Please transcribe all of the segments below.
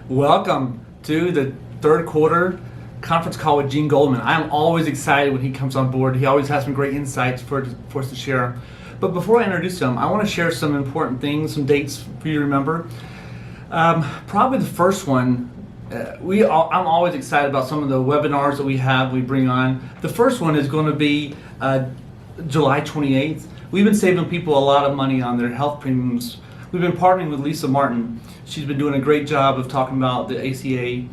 Welcome to the third quarter conference call with Gene Goldman. I'm always excited when he comes on board. He always has some great insights for us to share. But before I introduce him, I want to share some important things, some dates for you to remember. Probably the first one, I'm always excited about some of the webinars that we bring on. The first one is going to be July 28th. We've been saving people a lot of money on their health premiums. We've been partnering with Lisa Martin. She's been doing a great job of talking about the ACA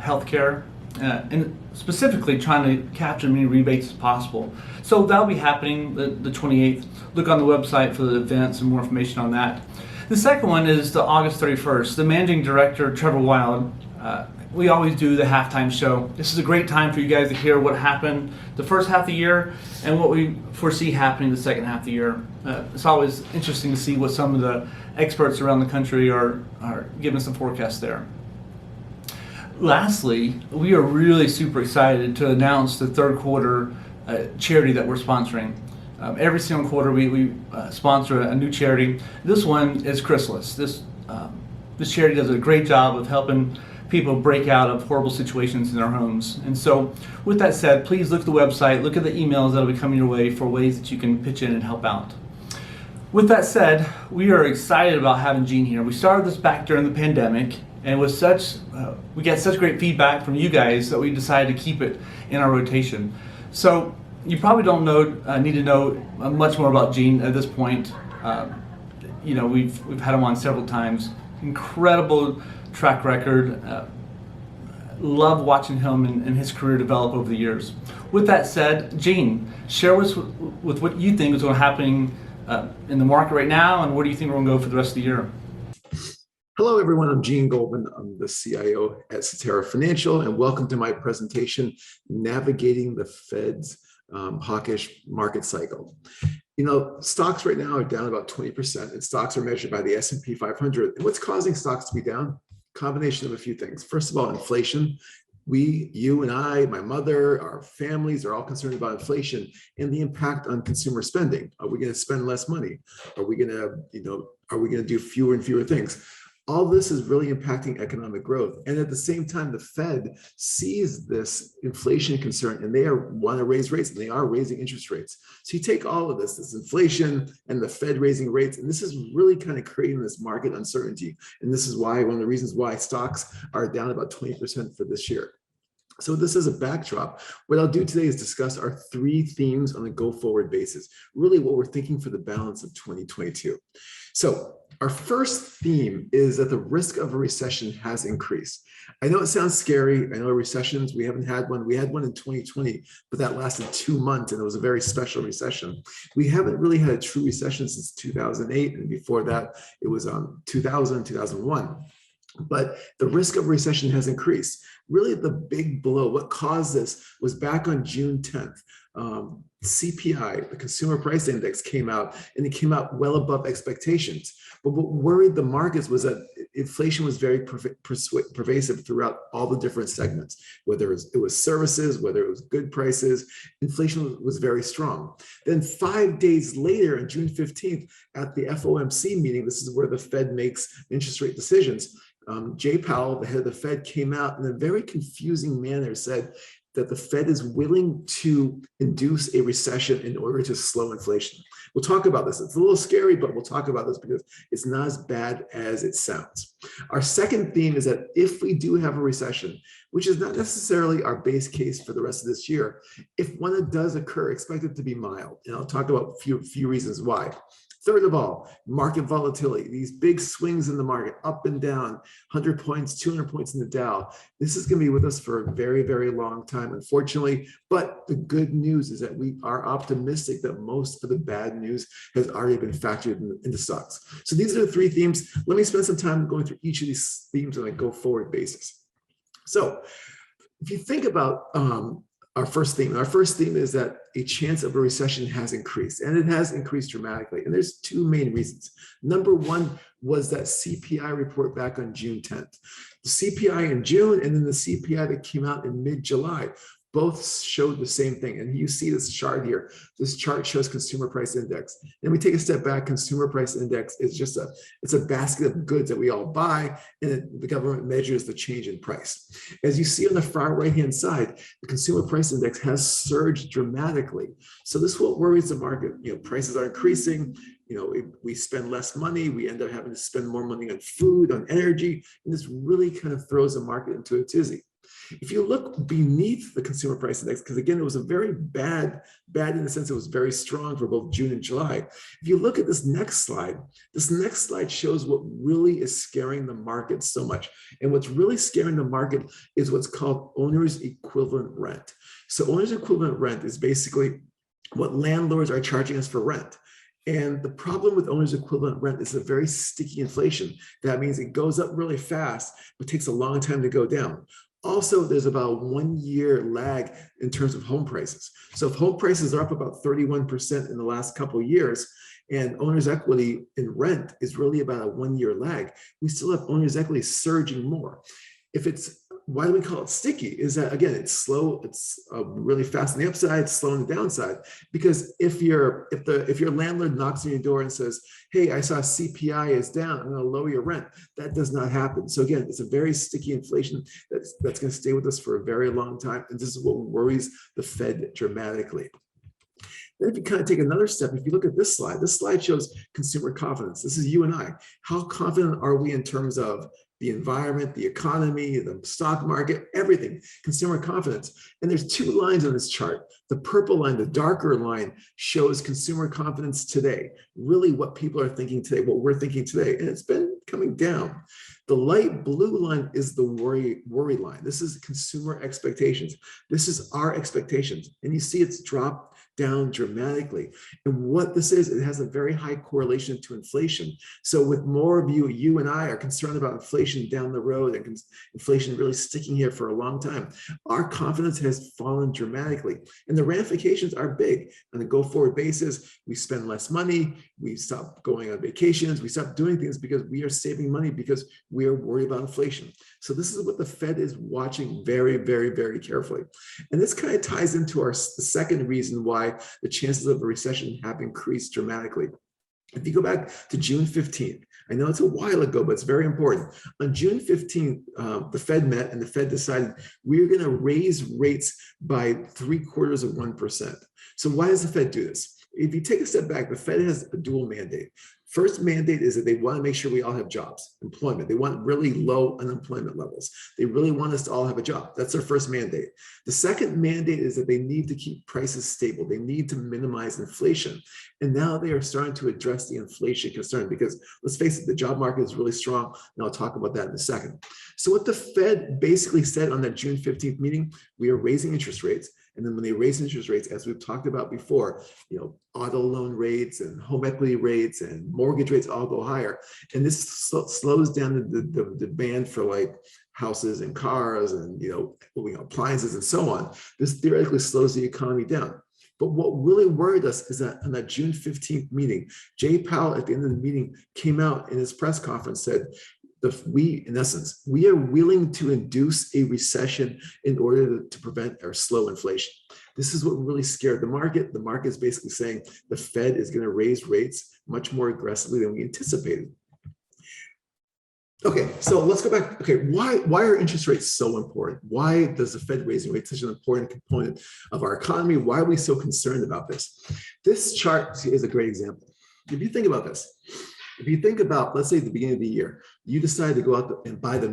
healthcare and specifically trying to capture as many rebates as possible. So that'll be happening the 28th. Look on the website for the events and more information on that. The second one is the August 31st. The managing director, Trevor Wild, we always do the halftime show. This is a great time for you guys to hear what happened the first half of the year and what we foresee happening the second half of the year. It's always interesting to see what some of the experts around the country are giving some forecasts there. Lastly, we are really super excited to announce the third quarter charity that we're sponsoring. Every single quarter we sponsor a new charity. This one is Chrysalis. This charity does a great job of helping people break out of horrible situations in their homes. And so with that said, please look at the website, look at the emails that'll be coming your way for ways that you can pitch in and help out. With that said, we are excited about having Gene here. We started this back during the pandemic, and with we got such great feedback from you guys that we decided to keep it in our rotation. So you probably don't need to know much more about Gene at this point. We've had him on several times. Incredible track record. Love watching him and his career develop over the years. With that said, Gene, share with what you think is going to happen in the market right now, and where do you think we're going to go for the rest of the year? Hello, everyone. I'm Gene Goldman. I'm the CIO at Cetera Financial, and welcome to my presentation, Navigating the Fed's Hawkish Market Cycle. Stocks right now are down about 20%, and stocks are measured by the S&P 500. And what's causing stocks to be down? Combination of a few things. First of all, inflation. You and I, my mother, our families are all concerned about inflation and the impact on consumer spending. Are we going to spend less money? Are we going to do fewer and fewer things? All this is really impacting economic growth. And at the same time, the Fed sees this inflation concern and they want to raise rates, and they are raising interest rates. So you take all of this inflation and the Fed raising rates, and this is really kind of creating this market uncertainty. And this is why one of the reasons why stocks are down about 20% for this year. So this is a backdrop. What I'll do today is discuss our three themes on a go-forward basis, really what we're thinking for the balance of 2022. So our first theme is that the risk of a recession has increased. I know it sounds scary. I know recessions, we haven't had one. We had one in 2020, but that lasted 2 months and it was a very special recession. We haven't really had a true recession since 2008. And before that, it was 2000, 2001. But the risk of recession has increased. Really, the big blow, what caused this, was back on June 10th. CPI, the Consumer Price Index, came out, and it came out well above expectations. But what worried the markets was that inflation was very pervasive throughout all the different segments, whether it was services, whether it was good prices. Inflation was very strong. Then 5 days later, on June 15th, at the FOMC meeting, this is where the Fed makes interest rate decisions, Jay Powell, the head of the Fed, came out in a very confusing manner, said that the Fed is willing to induce a recession in order to slow inflation. We'll talk about this. It's a little scary, but we'll talk about this because it's not as bad as it sounds. Our second theme is that if we do have a recession, which is not necessarily our base case for the rest of this year, if one does occur, expect it to be mild. And I'll talk about a few reasons why. Third of all, market volatility, these big swings in the market, up and down, 100 points, 200 points in the Dow. This is going to be with us for a very, very long time, unfortunately. But the good news is that we are optimistic that most of the bad news has already been factored into stocks. So these are the three themes. Let me spend some time going through each of these themes on a go-forward basis. So if you think about our first theme is that a chance of a recession has increased, and it has increased dramatically. And there's two main reasons. Number one was that CPI report back on June 10th. The CPI in June, and then the CPI that came out in mid-July. both showed the same thing. And you see this chart here. This chart shows consumer price index. And we take a step back, consumer price index is just it's a basket of goods that we all buy, and the government measures the change in price. As you see on the far right-hand side, the consumer price index has surged dramatically. So this is what worries the market. Prices are increasing. We spend less money. We end up having to spend more money on food, on energy, and this really kind of throws the market into a tizzy. If you look beneath the consumer price index, because again, it was a very bad in the sense it was very strong for both June and July. If you look at this next slide shows what really is scaring the market so much. And what's really scaring the market is what's called owner's equivalent rent. So owner's equivalent rent is basically what landlords are charging us for rent. And the problem with owner's equivalent rent is a very sticky inflation. That means it goes up really fast, but takes a long time to go down. Also, there's about 1 year lag in terms of home prices. So if home prices are up about 31% in the last couple of years, and owner's equity in rent is really about a 1 year lag, we still have owner's equity surging more. Why do we call it sticky? Is that, again, it's slow, it's really fast on the upside, slow on the downside. Because if your landlord knocks on your door and says, hey, I saw CPI is down, I'm going to lower your rent, that does not happen. So again, it's a very sticky inflation that's going to stay with us for a very long time. And this is what worries the Fed dramatically. Then if you kind of take another step, if you look at this slide shows consumer confidence. This is you and I. How confident are we in terms of the environment, the economy, the stock market, everything, consumer confidence. And there's two lines on this chart. The purple line, the darker line, shows consumer confidence today, really what people are thinking today, what we're thinking today, and it's been coming down. The light blue line is the worry line. This is consumer expectations. This is our expectations. And you see it's dropped down dramatically. And what this is, it has a very high correlation to inflation. So with more of you and I are concerned about inflation down the road and inflation really sticking here for a long time, our confidence has fallen dramatically. And the ramifications are big. On a go-forward basis, we spend less money, we stop going on vacations, we stop doing things because we are saving money because we are worried about inflation. So this is what the Fed is watching very, very, very carefully. And this kind of ties into the second reason why the chances of a recession have increased dramatically. If you go back to June 15th, I know it's a while ago, but it's very important. On June 15th, the Fed met and the Fed decided we're going to raise rates by 0.75%. So why does the Fed do this? If you take a step back, the Fed has a dual mandate. First mandate is that they want to make sure we all have jobs, employment. They want really low unemployment levels. They really want us to all have a job. That's their first mandate. The second mandate is that they need to keep prices stable. They need to minimize inflation. And now they are starting to address the inflation concern because let's face it, the job market is really strong. And I'll talk about that in a second. So what the Fed basically said on that June 15th meeting, we are raising interest rates. And then when they raise interest rates, as we've talked about before, auto loan rates and home equity rates and mortgage rates all go higher. And this slows down the demand for like houses and cars and appliances and so on. This theoretically slows the economy down. But what really worried us is that on that June 15th meeting, Jay Powell at the end of the meeting came out in his press conference, said, in essence, we are willing to induce a recession in order to prevent or slow inflation. This is what really scared the market. The market is basically saying the Fed is going to raise rates much more aggressively than we anticipated. Okay, so let's go back. Okay, why are interest rates so important? Why does the Fed raising rates such an important component of our economy? Why are we so concerned about this? This chart is a great example. If you think about this, if you think about, let's say at the beginning of the year, you decide to go out and buy the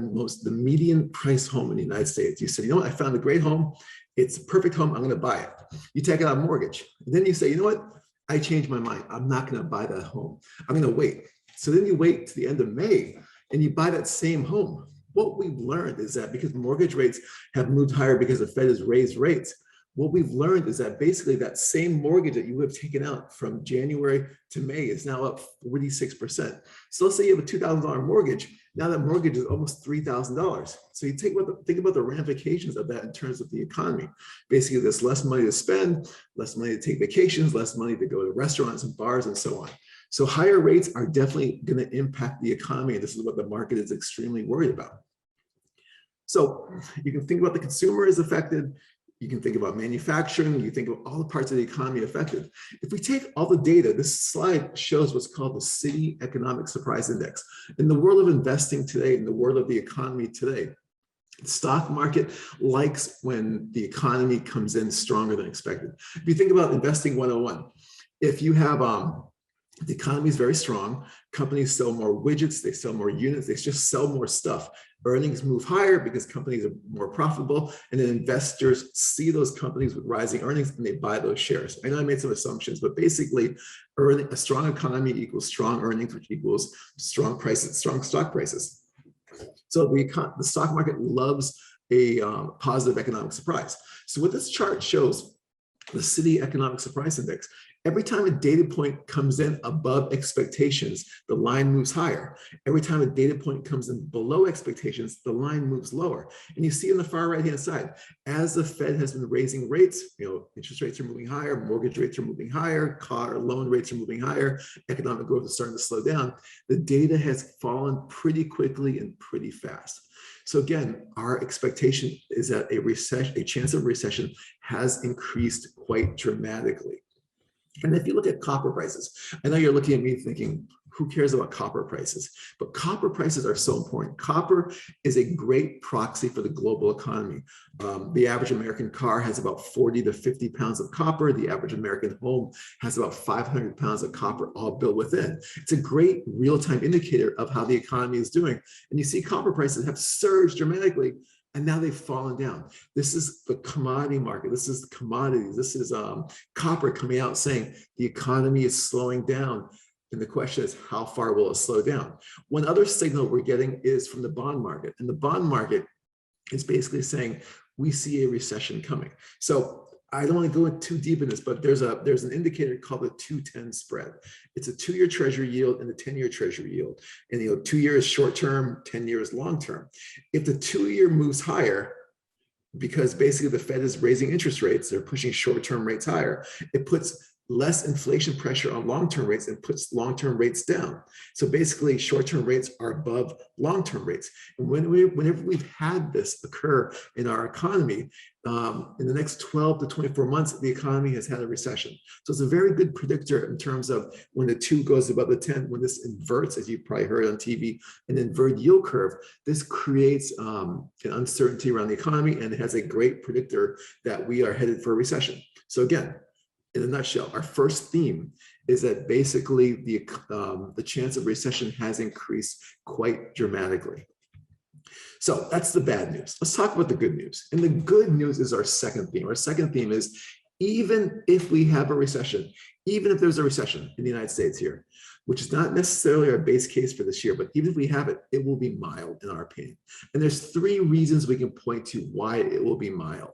median price home in the United States. You say, you know what, I found a great home. It's a perfect home. I'm going to buy it. You take out a mortgage. And then you say, you know what, I changed my mind. I'm not going to buy that home. I'm going to wait. So then you wait to the end of May and you buy that same home. What we've learned is that because mortgage rates have moved higher because the Fed has raised rates, what we've learned is that basically that same mortgage that you would have taken out from January to May is now up 46%. So let's say you have a $2,000 mortgage. Now that mortgage is almost $3,000. So you think about the ramifications of that in terms of the economy. Basically, there's less money to spend, less money to take vacations, less money to go to restaurants and bars and so on. So higher rates are definitely going to impact the economy. And this is what the market is extremely worried about. So you can think about the consumer is affected. You can think about manufacturing, you think of all the parts of the economy affected. If we take all the data, this slide shows what's called the City Economic Surprise Index. In the world of investing today, in the world of the economy today, the stock market likes when the economy comes in stronger than expected. If you think about investing 101, if you have the economy is very strong, companies sell more widgets, they sell more units, they just sell more stuff. Earnings move higher because companies are more profitable, and then investors see those companies with rising earnings and they buy those shares. I know I made some assumptions, but basically a strong economy equals strong earnings, which equals strong prices, strong stock prices. So the stock market loves a positive economic surprise. So what this chart shows, the City Economic Surprise Index, every time a data point comes in above expectations, the line moves higher. Every time a data point comes in below expectations, the line moves lower. And you see on the far right-hand side, as the Fed has been raising rates, interest rates are moving higher, mortgage rates are moving higher, car loan rates are moving higher, economic growth is starting to slow down. The data has fallen pretty quickly and pretty fast. So again, our expectation is that a chance of recession has increased quite dramatically. And if you look at copper prices, I know you're looking at me thinking, who cares about copper prices? But copper prices are so important. Copper is a great proxy for the global economy. The average American car has about 40 to 50 pounds of copper. The average American home has about 500 pounds of copper all built within. It's a great real-time indicator of how the economy is doing. And you see copper prices have surged dramatically, and now they've fallen down. This is the commodity market. This is the commodities. This is copper coming out saying the economy is slowing down. And the question is, how far will it slow down? One other signal we're getting is from the bond market. And the bond market is basically saying, we see a recession coming. So I don't want to go too deep in this, but there's an indicator called the 2-10 spread. It's a 2-year treasury yield and a 10-year treasury yield. And 2 years short-term, 10 years long-term. If the 2-year moves higher, because basically the Fed is raising interest rates, they're pushing short-term rates higher, it puts less inflation pressure on long-term rates and puts long-term rates down. So basically short-term rates are above long-term rates. And whenever we've had this occur in our economy, in the next 12 to 24 months, the economy has had a recession. So it's a very good predictor in terms of when the 2 goes above the 10, when this inverts, as you've probably heard on TV, an inverted yield curve, this creates an uncertainty around the economy, and it has a great predictor that we are headed for a recession. So again, in a nutshell, our first theme is that basically the chance of recession has increased quite dramatically. So that's the bad news. Let's talk about the good news. And the good news is our second theme. Our second theme is, even if we have a recession, even if there's a recession in the United States here, which is not necessarily our base case for this year, but even if we have it, it will be mild in our opinion. And there's 3 reasons we can point to why it will be mild.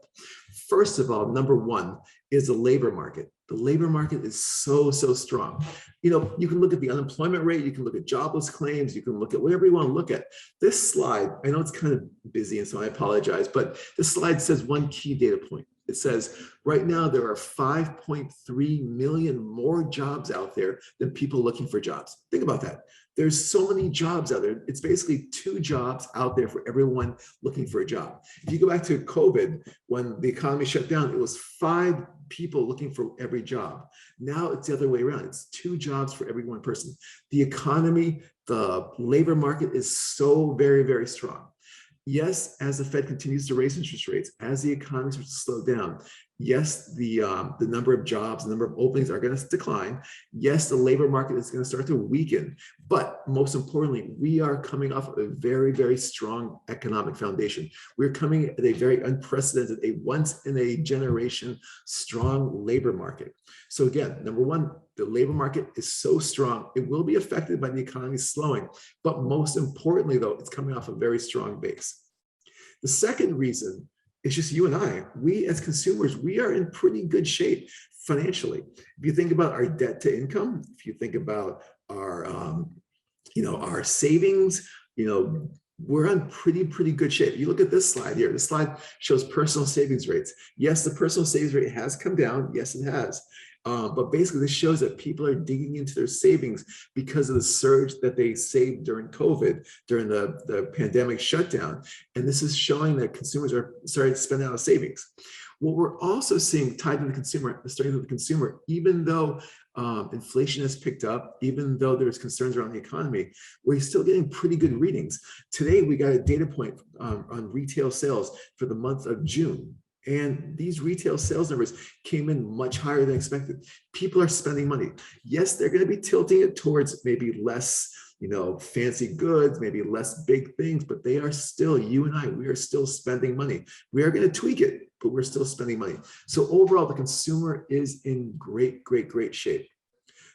First of all, number 1 is the labor market. The labor market is so strong. You can look at the unemployment rate, you can look at jobless claims, you can look at whatever you want to look at. This slide, I know it's kind of busy, and so I apologize, but this slide says one key data point. It says right now there are 5.3 million more jobs out there than people looking for jobs. Think about that. There's so many jobs out there. It's basically 2 jobs out there for everyone looking for a job. If you go back to COVID, when the economy shut down, it was 5 people looking for every job. Now it's the other way around. It's 2 jobs for every 1 person. The economy, the labor market is so very strong. Yes, as the Fed continues to raise interest rates, as the economy starts to slow down, yes, the number of jobs, the number of openings are going to decline. Yes, the labor market is going to start to weaken. But most importantly, we are coming off of a very strong economic foundation. We're coming at a very unprecedented, a once-in-a-generation strong labor market. So again, number 1, the labor market is so strong, it will be affected by the economy slowing. But most importantly, though, it's coming off a very strong base. The second reason is just you and I. We as consumers, we are in pretty good shape financially. If you think about our debt to income, if you think about our, our savings, we're on pretty good shape. You look at this slide here. This slide shows personal savings rates. Yes, the personal savings rate has come down. Yes, it has. But basically, this shows that people are digging into their savings because of the surge that they saved during COVID, during the pandemic shutdown. And this is showing that consumers are starting to spend out of savings. What we're also seeing tied to the consumer, the strength of the consumer, even though inflation has picked up, even though there's concerns around the economy, we're still getting pretty good readings. Today, we got a data point on retail sales for the month of June. And these retail sales numbers came in much higher than expected. People are spending money. Yes, they're going to be tilting it towards maybe less, fancy goods, maybe less big things, but they are still, you and I, we are still spending money. We are going to tweak it, but we're still spending money. So overall, the consumer is in great, great, great shape.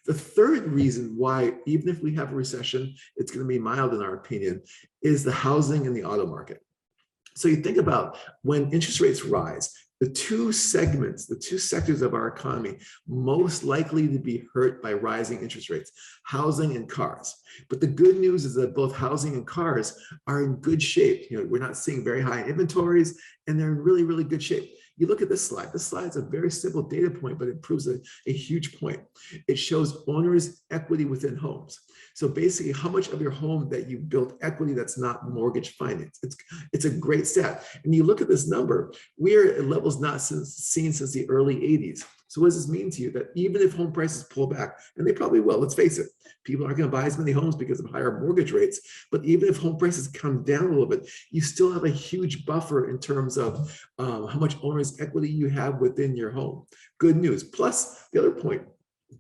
The third reason why, even if we have a recession, it's going to be mild in our opinion, is the housing and the auto market. So you think about when interest rates rise, the two segments, the two sectors of our economy most likely to be hurt by rising interest rates, housing and cars. But the good news is that both housing and cars are in good shape. We're not seeing very high inventories, and they're in really, really good shape. You look at this slide. This slide is a very simple data point, but it proves a huge point. It shows owners' equity within homes. So basically, how much of your home that you built equity that's not mortgage finance. It's a great stat. And you look at this number, we are at levels not seen since the early 80s. So what does this mean to you? That even if home prices pull back, and they probably will, let's face it, people aren't going to buy as many homes because of higher mortgage rates, but even if home prices come down a little bit, you still have a huge buffer in terms of how much owner's equity you have within your home. Good news. Plus, the other point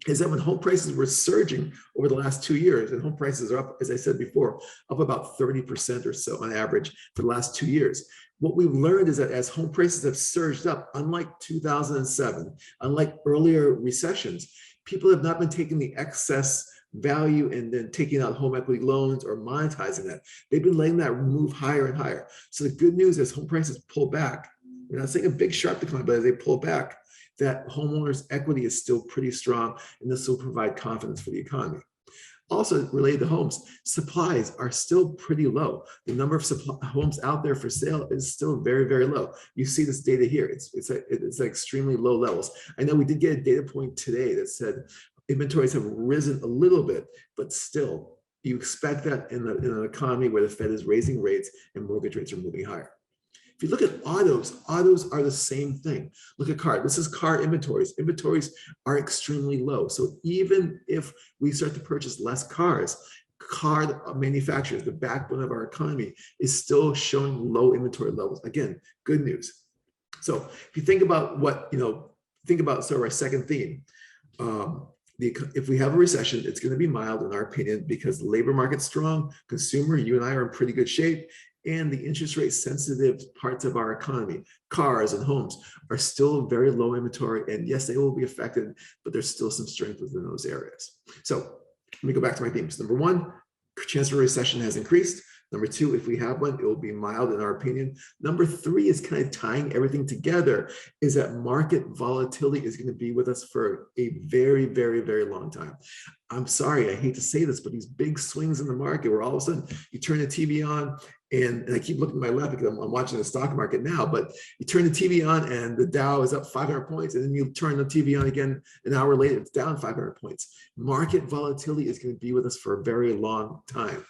is that when home prices were surging over the last 2 years, and home prices are up, as I said before, up about 30% or so on average for the last 2 years. What we've learned is that as home prices have surged up, unlike 2007, unlike earlier recessions, people have not been taking the excess value and then taking out home equity loans or monetizing that. They've been letting that move higher and higher. So the good news is home prices pull back. We're not saying a big sharp decline, but as they pull back, that homeowners' equity is still pretty strong, and this will provide confidence for the economy. Also related to homes, supplies are still pretty low. The number of homes out there for sale is still very, very low. You see this data here. It's at extremely low levels. I know we did get a data point today that said inventories have risen a little bit, but still, you expect that in an economy where the Fed is raising rates and mortgage rates are moving higher. If you look at autos are the same thing. Look at car. This is car inventories. Inventories are extremely low. So even if we start to purchase less cars, car manufacturers, the backbone of our economy, is still showing low inventory levels. Again, good news. So if you think about think about sort of our second theme. If we have a recession, it's going to be mild in our opinion because the labor market's strong, consumer, you and I are in pretty good shape, and the interest rate sensitive parts of our economy, cars and homes, are still very low inventory. And yes, they will be affected, but there's still some strength within those areas. So let me go back to my themes. Number one, chance for recession has increased. Number two, if we have one, it will be mild in our opinion. Number three is kind of tying everything together, is that market volatility is going to be with us for a very, very, very long time. I'm sorry, I hate to say this, but these big swings in the market where all of a sudden you turn the TV on and I keep looking to my left because I'm watching the stock market now, but you turn the TV on and the Dow is up 500 points, and then you turn the TV on again an hour later, it's down 500 points. Market volatility is going to be with us for a very long time.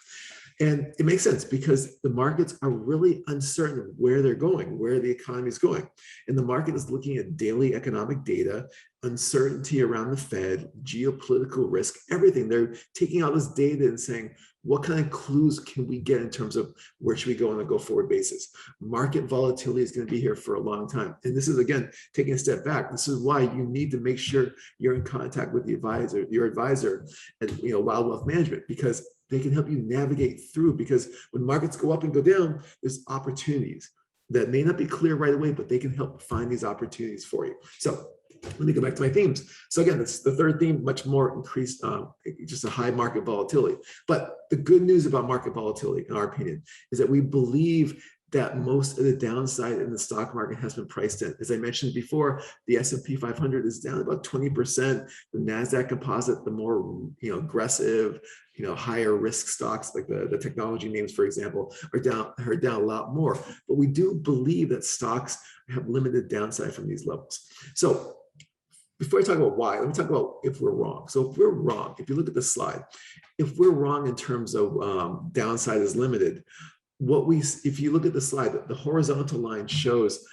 And it makes sense because the markets are really uncertain of where they're going, where the economy is going. And the market is looking at daily economic data, uncertainty around the Fed, geopolitical risk, everything. They're taking all this data and saying, what kind of clues can we get in terms of where should we go on a go-forward basis? Market volatility is going to be here for a long time. And this is, again, taking a step back. This is why you need to make sure you're in contact with your advisor at Wild Wealth Management, because they can help you navigate through. Because when markets go up and go down, there's opportunities that may not be clear right away, but they can help find these opportunities for you. So let me go back to my themes. So again, that's the third theme, much more increased, just a high market volatility. But the good news about market volatility, in our opinion, is that we believe that most of the downside in the stock market has been priced in. As I mentioned before, the S&P 500 is down about 20%. The NASDAQ composite, the more aggressive, higher risk stocks like the technology names, for example, are down a lot more. But we do believe that stocks have limited downside from these levels. So before I talk about why, let me talk about if we're wrong. So if we're wrong, if you look at this slide, if we're wrong in terms of downside is limited, if you look at the slide, the horizontal line shows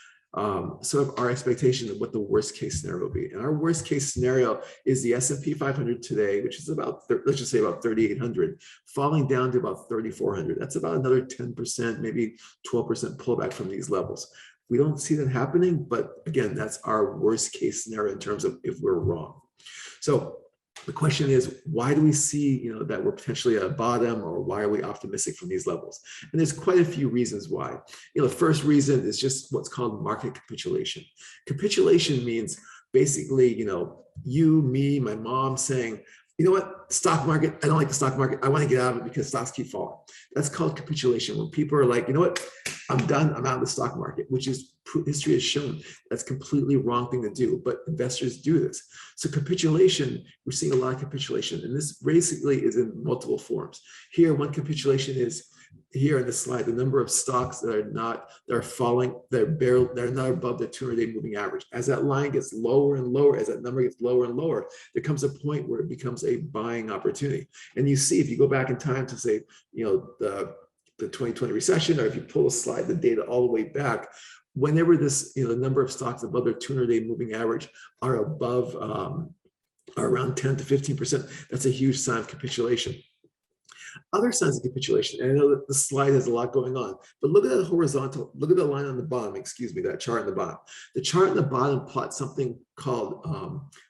sort of our expectation of what the worst case scenario will be. And our worst case scenario is the S&P 500 today, which is about, let's just say about 3,800, falling down to about 3,400. That's about another 10%, maybe 12% pullback from these levels. We don't see that happening, but again, that's our worst case scenario in terms of if we're wrong. So the question is, why do we see, that we're potentially at a bottom, or why are we optimistic from these levels? And there's quite a few reasons why. The first reason is just what's called market capitulation. Capitulation means basically, you, me, my mom saying, you know what, stock market, I don't like the stock market. I want to get out of it because stocks keep falling. That's called capitulation. When people are like, you know what, I'm done, I'm out of the stock market, which is, history has shown that's completely wrong thing to do, but investors do this. So capitulation, we're seeing a lot of capitulation, and this basically is in multiple forms. Here, one capitulation is here in the slide, the number of stocks that are falling, they're not above the 200-day moving average. As that line gets lower and lower, as that number gets lower and lower, there comes a point where it becomes a buying opportunity. And you see, if you go back in time to say, the 2020 recession, or if you pull the data all the way back, whenever this, the number of stocks above their 200-day moving average are above, are around 10 to 15%, that's a huge sign of capitulation. Other signs of capitulation, and I know that the slide has a lot going on, but look at that horizontal, look at the line on the bottom, that chart on the bottom. The chart on the bottom plots something called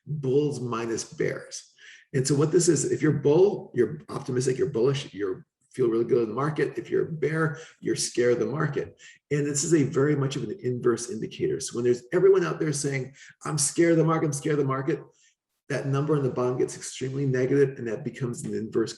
bulls minus bears. And so what this is, if you're bull, you're optimistic, you're bullish, you feel really good in the market. If you're a bear, you're scared of the market. And this is a very much of an inverse indicator. So when there's everyone out there saying, I'm scared of the market, I'm scared of the market, that number on the bottom gets extremely negative, and that becomes an inverse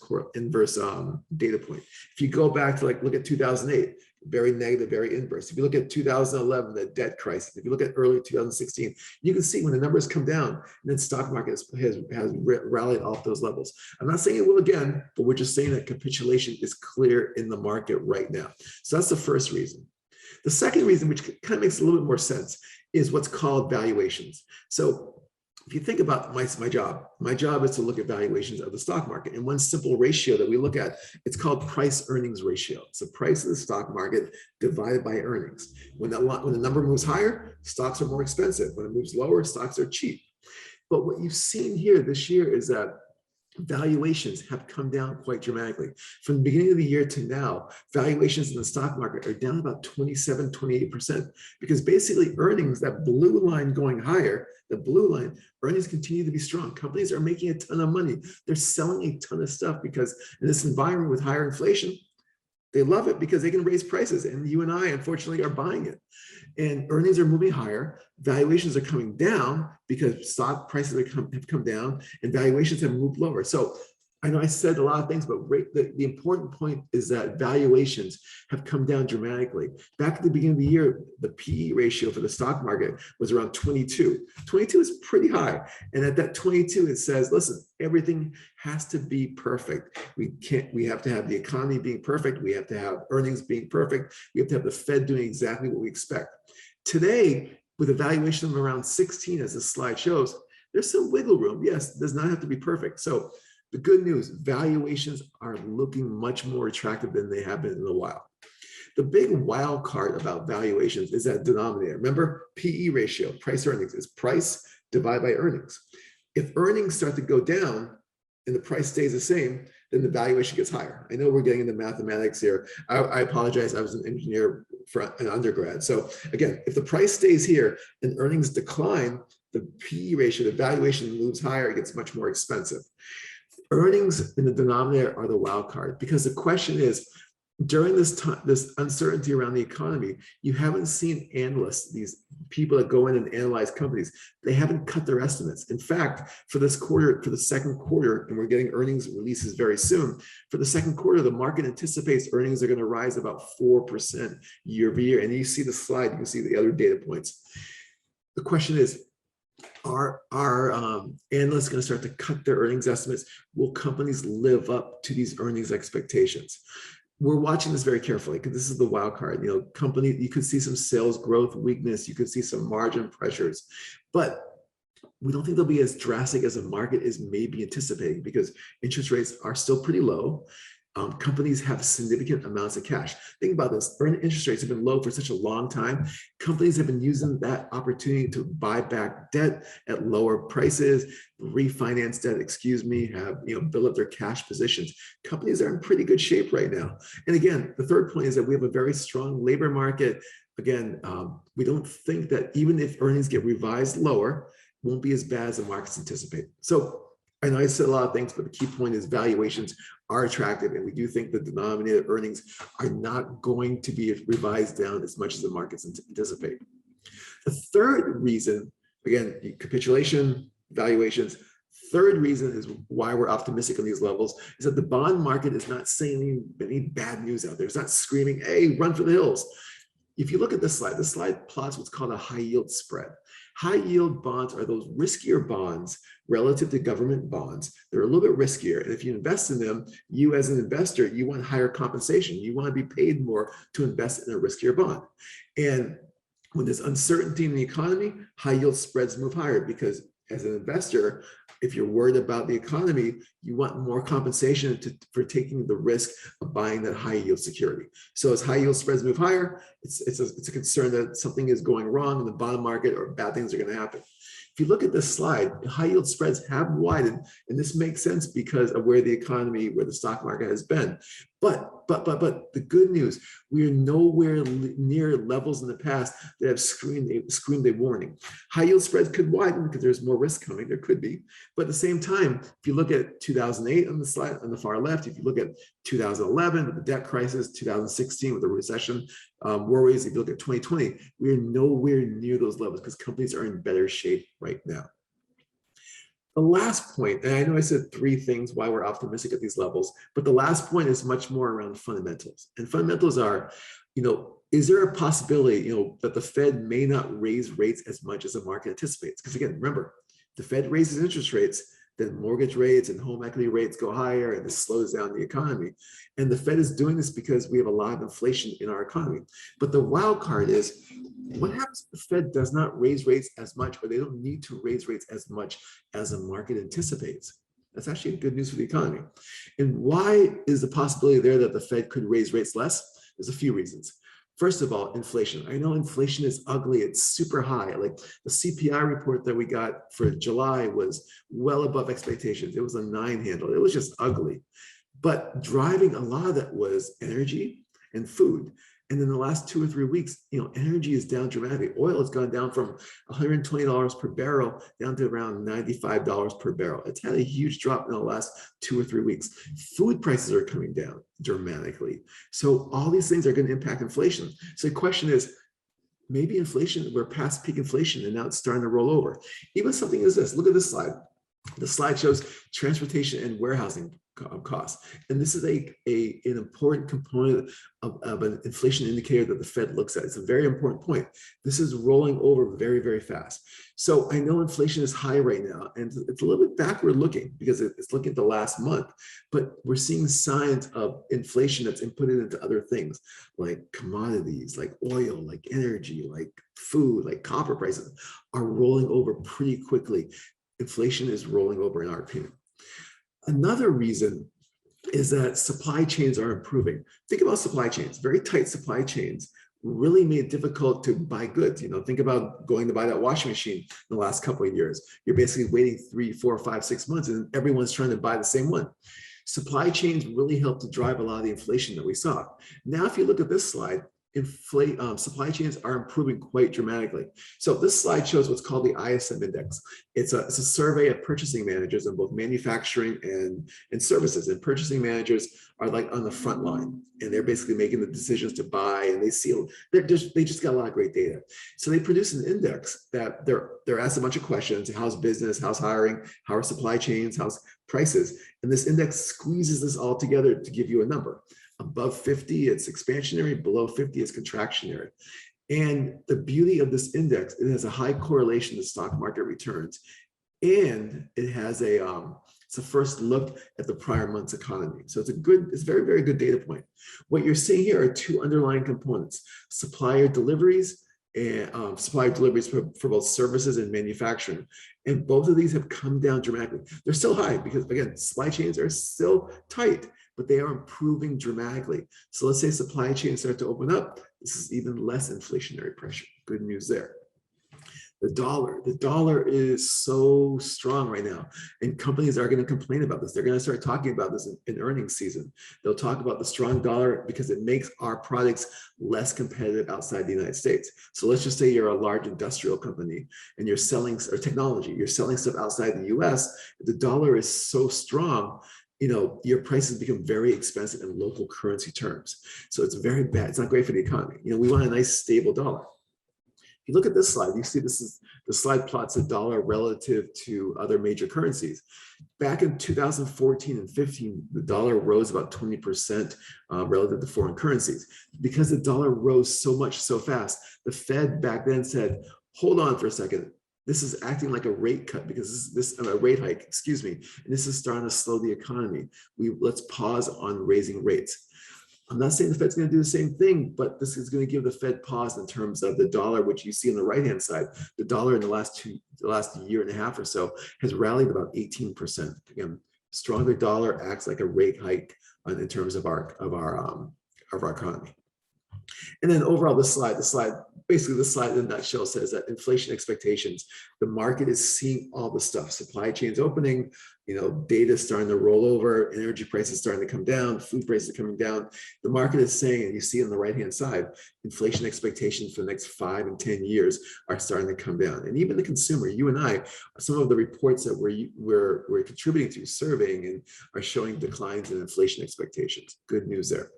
data point. If you go back to look at 2008, very negative, very inverse. If you look at 2011, the debt crisis, if you look at early 2016, you can see when the numbers come down, and then stock market has rallied off those levels. I'm not saying it will again, but we're just saying that capitulation is clear in the market right now. So that's the first reason. The second reason, which kind of makes a little bit more sense, is what's called valuations. So if you think about my job is to look at valuations of the stock market. And one simple ratio that we look at, it's called price earnings ratio. It's the price of the stock market divided by earnings. When the number moves higher, stocks are more expensive. When it moves lower, stocks are cheap. But what you've seen here this year is that valuations have come down quite dramatically. From the beginning of the year to now, valuations in the stock market are down about 27, 28%, because basically earnings, that blue line going higher, the blue line, earnings continue to be strong. Companies are making a ton of money. They're selling a ton of stuff because in this environment with higher inflation, they love it because they can raise prices, and you and I, unfortunately, are buying it. And earnings are moving higher, valuations are coming down because stock prices have come down, and valuations have moved lower. So I know I said a lot of things, but the important point is that valuations have come down dramatically. Back at the beginning of the year, the PE ratio for the stock market was around 22. 22 is pretty high. And at that 22, it says, listen, everything has to be perfect. We have to have the economy being perfect. We have to have earnings being perfect. We have to have the Fed doing exactly what we expect. Today, with a valuation of around 16, as this slide shows, there's some wiggle room. Yes, it does not have to be perfect. So the good news, valuations are looking much more attractive than they have been in a while. The big wild card about valuations is that denominator. Remember, PE ratio, price earnings, is price divided by earnings. If earnings start to go down and the price stays the same, then the valuation gets higher. I know we're getting into mathematics here. I apologize, I was an engineer for an undergrad. So again, if the price stays here and earnings decline, the PE ratio, the valuation moves higher, it gets much more expensive. Earnings in the denominator are the wild card, because the question is, during this time, this uncertainty around the economy, you haven't seen analysts, these people that go in and analyze companies, they haven't cut their estimates. In fact, for this quarter, for the second quarter, and we're getting earnings releases very soon, for the second quarter, the market anticipates earnings are going to rise about 4% year over year. And you see the slide, you can see the other data points. The question is, are analysts going to start to cut their earnings estimates? Will companies live up to these earnings expectations? We're watching this very carefully because this is the wild card. You could see some sales growth weakness, you could see some margin pressures, but we don't think they'll be as drastic as the market is maybe anticipating, because interest rates are still pretty low. Companies have significant amounts of cash. Think about this. Interest rates have been low for such a long time. Companies have been using that opportunity to buy back debt at lower prices, refinance debt, have build up their cash positions. Companies are in pretty good shape right now. And again, the third point is that we have a very strong labor market. Again, we don't think that even if earnings get revised lower, it won't be as bad as the markets anticipate. So I know I said a lot of things, but the key point is valuations are attractive, and we do think the denominated earnings are not going to be revised down as much as the markets anticipate. The third reason, again, capitulation, valuations, third reason is why we're optimistic on these levels is that the bond market is not saying any bad news out there. It's not screaming, hey, run for the hills. If you look at this slide plots what's called a high yield spread. High yield bonds are those riskier bonds relative to government bonds. They're a little bit riskier. And if you invest in them, you as an investor, you want higher compensation. You want to be paid more to invest in a riskier bond. And when there's uncertainty in the economy, high yield spreads move higher because as an investor, if you're worried about the economy, you want more compensation for taking the risk of buying that high yield security. So as high yield spreads move higher, it's a concern that something is going wrong in the bond market or bad things are going to happen. If you look at this slide, high yield spreads have widened, and this makes sense because of where the stock market has been. But the good news, we are nowhere near levels in the past that have screamed a warning. High yield spreads could widen because there's more risk coming. There could be, but at the same time, if you look at 2008 on the slide on the far left, if you look at 2011 with the debt crisis, 2016 with the recession worries, if you look at 2020, we are nowhere near those levels because companies are in better shape right now. The last point, and I know I said three things why we're optimistic at these levels, but the last point is much more around fundamentals. And fundamentals are, is there a possibility, that the Fed may not raise rates as much as the market anticipates? Because again, remember, the Fed raises interest rates, then mortgage rates and home equity rates go higher, and this slows down the economy. And the Fed is doing this because we have a lot of inflation in our economy. But the wild card is, what happens if the Fed does not raise rates as much, or they don't need to raise rates as much as the market anticipates? That's actually good news for the economy. And why is the possibility there that the Fed could raise rates less? There's a few reasons. First of all, inflation. I know inflation is ugly. It's super high. Like the CPI report that we got for July was well above expectations. It was a 9 handle. It was just ugly. But driving a lot of that was energy and food. And in the last 2 or 3 weeks, energy is down dramatically. Oil has gone down from $120 per barrel down to around $95 per barrel. It's had a huge drop in the last 2 or 3 weeks. Food prices are coming down dramatically. So all these things are going to impact inflation. So the question is, maybe inflation, we're past peak inflation and now it's starting to roll over. Even something as this, look at this slide. The slide shows transportation and warehousing costs. And this is an important component of an inflation indicator that the Fed looks at. It's a very important point. This is rolling over very, very fast. So I know inflation is high right now, and it's a little bit backward looking because it's looking at the last month, but we're seeing signs of inflation that's inputted into other things like commodities, like oil, like energy, like food, like copper prices are rolling over pretty quickly. Inflation is rolling over in our opinion. Another reason is that supply chains are improving. Think about supply chains. Very tight supply chains really made it difficult to buy goods. Think about going to buy that washing machine in the last couple of years. You're basically waiting 3, 4, 5, 6 months, and everyone's trying to buy the same one. Supply chains really helped to drive a lot of the inflation that we saw. Now, if you look at this slide, supply chains are improving quite dramatically. So this slide shows what's called the ISM index. It's a survey of purchasing managers in both manufacturing and services. And purchasing managers are like on the front line, and they're basically making the decisions to buy, and they just got a lot of great data. So they produce an index that they're asked a bunch of questions: how's business, how's hiring, how are supply chains, how's prices, and this index squeezes this all together to give you a number. Above 50, it's expansionary. Below 50, it's contractionary. And the beauty of this index, it has a high correlation to stock market returns. And it has it's a first look at the prior month's economy. So it's a very, very good data point. What you're seeing here are two underlying components: supplier deliveries and supplier deliveries for both services and manufacturing. And both of these have come down dramatically. They're still high because, again, supply chains are still tight, but they are improving dramatically. So let's say supply chains start to open up. This is even less inflationary pressure. Good news there. The dollar is so strong right now, and companies are going to complain about this. They're going to start talking about this in earnings season. They'll talk about the strong dollar because it makes our products less competitive outside the United States. So let's just say you're a large industrial company and you're selling, or technology, you're selling stuff outside the US. If the dollar is so strong, your prices become very expensive in local currency terms. So it's very bad. It's not great for the economy. We want a nice stable dollar. If you look at this slide, you see this is the slide plots the dollar relative to other major currencies. Back in 2014 and 15, the dollar rose about 20% relative to foreign currencies. Because the dollar rose so much so fast, the Fed back then said, hold on for a second. This is acting like a rate cut because this a rate hike, excuse me, and this is starting to slow the economy. Let's pause on raising rates. I'm not saying the Fed's going to do the same thing, but this is going to give the Fed pause in terms of the dollar, which you see on the right-hand side. The dollar in the last year and a half or so has rallied about 18%. Again, stronger dollar acts like a rate hike in terms of our economy. And then overall, the slide in a nutshell says that inflation expectations, the market is seeing all the stuff, supply chains opening, data starting to roll over, energy prices starting to come down, food prices coming down. The market is saying, and you see on the right-hand side, inflation expectations for the next 5 and 10 years are starting to come down. And even the consumer, you and I, some of the reports that we're contributing to, surveying, and are showing declines in inflation expectations. Good news there.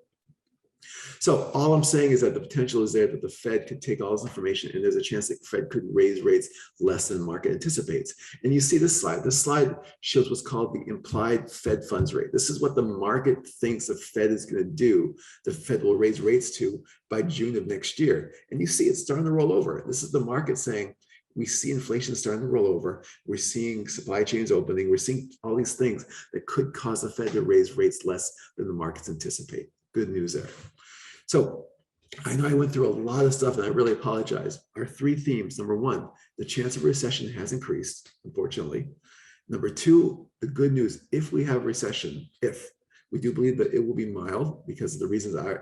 So all I'm saying is that the potential is there that the Fed could take all this information, and there's a chance that the Fed could raise rates less than the market anticipates. And you see this slide. This slide shows what's called the implied Fed funds rate. This is what the market thinks the Fed is going to do. The Fed will raise rates to by June of next year. And you see it's starting to roll over. This is the market saying, we see inflation starting to roll over. We're seeing supply chains opening. We're seeing all these things that could cause the Fed to raise rates less than the markets anticipate. Good news there. So I know I went through a lot of stuff, and I really apologize. Our 3 themes: number 1, the chance of recession has increased, unfortunately. Number 2, the good news: if we have recession, we do believe that it will be mild because of the reasons I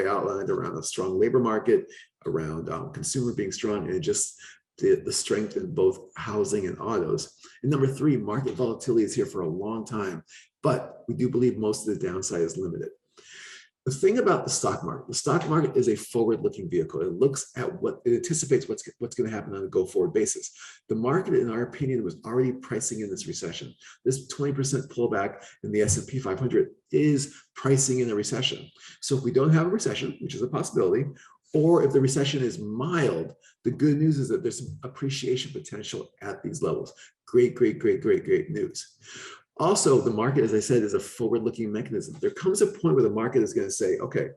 outlined around a strong labor market, around consumer being strong, and just the strength in both housing and autos. And number 3, market volatility is here for a long time, but we do believe most of the downside is limited. The thing about the stock market is a forward-looking vehicle. It looks at it anticipates what's going to happen on a go-forward basis. The market, in our opinion, was already pricing in this recession. This 20% pullback in the S&P 500 is pricing in a recession. So if we don't have a recession, which is a possibility, or if the recession is mild, the good news is that there's some appreciation potential at these levels. Great news. Also, the market, as I said, is a forward-looking mechanism. There comes a point where the market is going to say, okay,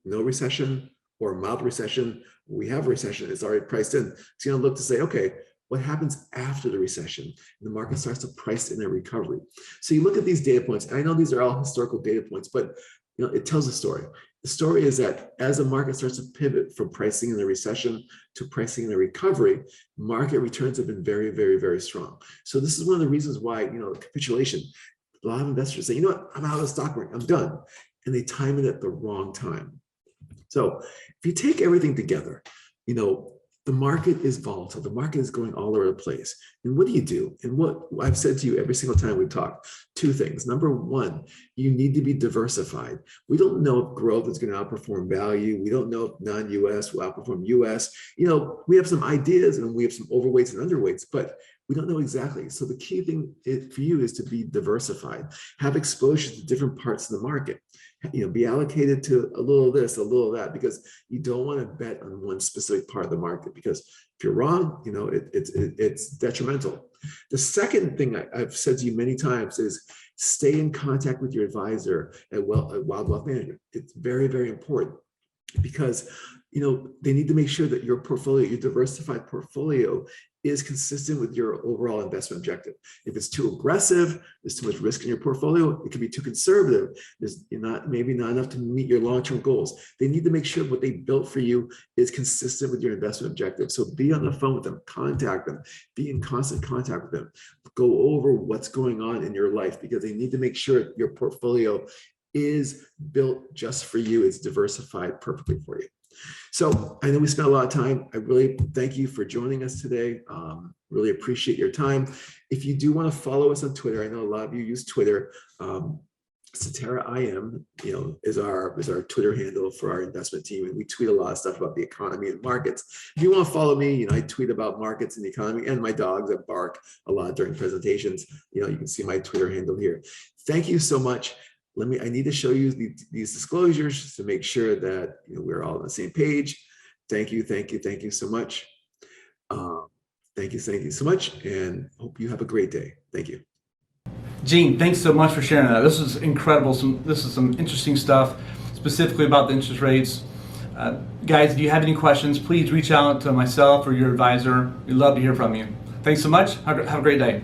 no recession or a mild recession. We have a recession. It's already priced in. It's going to look to say, okay, what happens after the recession? And the market starts to price in a recovery. So you look at these data points. And I know these are all historical data points, but it tells a story. The story is that as the market starts to pivot from pricing in a recession to pricing in a recovery, market returns have been very, very, very strong. So this is one of the reasons why, capitulation, a lot of investors say, you know what, I'm out of the stock market, I'm done. And they time it at the wrong time. So if you take everything together, the market is volatile. The market is going all over the place. And what do you do? And what I've said to you every single time we talk, 2 things. Number 1, you need to be diversified. We don't know if growth is going to outperform value. We don't know if non-US will outperform US. We have some ideas and we have some overweights and underweights, but we don't know exactly. So the key thing for you is to be diversified, have exposure to different parts of the market. Be allocated to a little of this, a little of that, because you don't want to bet on one specific part of the market, because if you're wrong, it's detrimental. The second thing I've said to you many times is stay in contact with your advisor at Wild Wealth Management. It's very, very important, because they need to make sure that your portfolio, your diversified portfolio, is consistent with your overall investment objective. If it's too aggressive, there's too much risk in your portfolio. It can be too conservative. There's maybe not enough to meet your long-term goals. They need to make sure what they built for you is consistent with your investment objective. So be on the phone with them, contact them, be in constant contact with them, go over what's going on in your life, because they need to make sure your portfolio is built just for you. It's diversified perfectly for you. So I know we spent a lot of time. I really thank you for joining us today. Really appreciate your time. If you do want to follow us on Twitter, I know a lot of you use Twitter. Cetera IM, is our Twitter handle for our investment team, and we tweet a lot of stuff about the economy and markets. If you want to follow me, I tweet about markets and the economy, and my dogs that bark a lot during presentations. You can see my Twitter handle here. Thank you so much. I need to show you these disclosures to make sure that we're all on the same page. Thank you so much. Thank you so much, and hope you have a great day. Thank you. Gene, thanks so much for sharing that. This is incredible. This is some interesting stuff, specifically about the interest rates. Guys, if you have any questions, please reach out to myself or your advisor. We'd love to hear from you. Thanks so much. Have a great day.